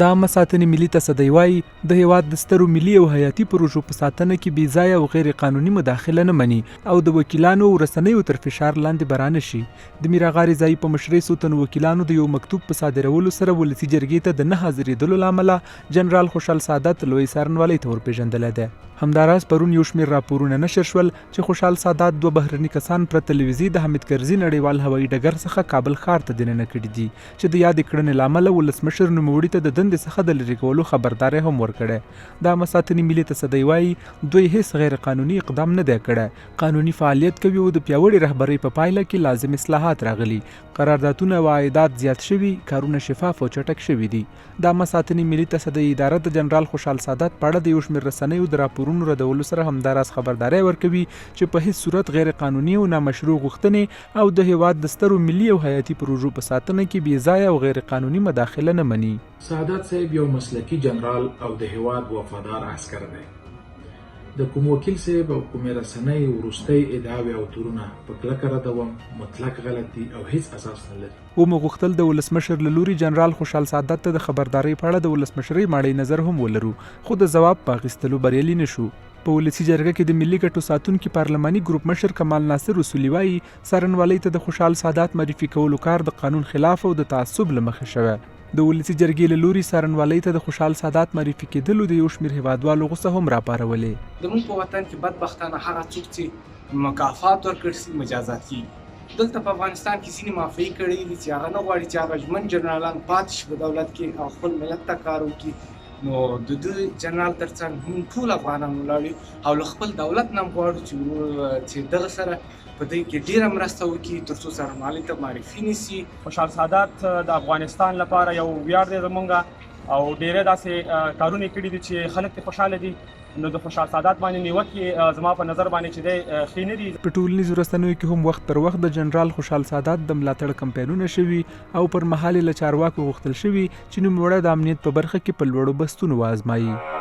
د عامه ساتنې ملي تصدۍ وایي د هیواد د سترو ملي او حیاتي پروژو په ساتنه کې بې ځایه او غیر قانوني مداخله نه مني او د وکیلانو او رسنیو تر فشار لاندې به رانشي. د میرغا رضایي په مشرۍ څو تنو وکیلانو د یو مکتوب په صادرولو سره ولسي جرګې ته د نه حاضرېدلو له امله جنرال خوشحال سادات لوی څارنوالۍ ته ورپېژندلی دی. همداراز پرون یو شمېر راپورونه نشر شول چې خوشحال سادات 2 بهرني کسان پرته له ویزې د حامد کرزي نړیوال هوایي ډګر څخه کابل ښار ته دننه کړي دي چې د یادې کړنې له امله ولسمشر نوموړي ته د دندې څخه د لرې کولو خبرداری هم ورکړی. د عامه ساتنې ملي تصدۍ وایي دوی هیڅ غیر قانوني اقدام نه دی کړی، قانوني فعالیت کوي او د پیاوړې رهبرۍ په پایله کې لازم اصلاحات راغلي، قراردادونه او عایدات زیات شوي، کارونه شفاف او چټک شوي دي. د عامه ساتنې ملي تصدۍ اداره د جنرال خوشحال سادات په اړه د یو شمېر رسنیو د راپورونو ردولو سره همداراز خبرداری ورکوي چې په هیڅ صورت غیر قانوني او نامشروع غوښتنې او د هیواد د سترو ملي او حیاتي پروژو په ساتنه کې بې ځایه او غیر قانوني مداخله نه مني. سادات صاحب یو مسلکی جنرال او د هیواد وفادار عسکر دی. د کوم وکیل صاحب او کومې رسنۍ وروستۍ ادعاوې او تورونه په کلکه ردوم مطلق غلط دي او هیڅ اساس نه لري. ومو غوښتل د ولسمشر له لوري جنرال خوشحال سادات ته د خبردارۍ په اړه د ولسمشرۍ ماړی نظر هم ولرو، خو د ځواب په اخیستلو بریالي نشو. په ولسي جرګه کې د ملي ګټو ساتونکي پارلماني ګروپ مشر کمال ناصر اصولي وایي څارنوالۍ ته د خوشحال سادات معرفي کولو کار د قانون خلاف او د تعصب له مخې شوی. د ولسي جرګې له لوري څارنوالۍ ته د خوشحال سادات معرفي کېدلو د یو شمېر هیوادوالو غوسه هم راپارولې. زموږ په وطن کې بدبختانه هغه څوک چې مکافات ورکړل شي مجازات کېږي. دلته په افغانستان کې ځینې معافي کړي دي چې هغه نه غواړي چې هغه ژمن جنرالان پاتې شي په دولت کې او خپل ملت ته کار وکړي. نو د دوی جنرال ترڅنګ موږ ټول افغانان ولاړ یو او له خپل دولت نه غواړو چې دغه سره په دې کې ډیره مرسته وکړي تر څو څارنوالۍ ته معرفي نیسي. خوشحال سادات د افغانستان لپاره یو ویاړ دی زمونږ او ډیره داسې کارونه کړي دي چې خلک ته خوشاله دي. نو د خوشحال سادات باندې نیوکې زما په نظر باندې چې دی ښې نه دي. په ټولنیزو رسنیو کې هم وخت پر وخت د جنرال خوشحال سادات د ملاتړ کمپاینونه شوي او پر مهال له چارواکو غوښتل شوي چې نوموړی د امنیت په برخه کې په لوړو بستونو وازمایي.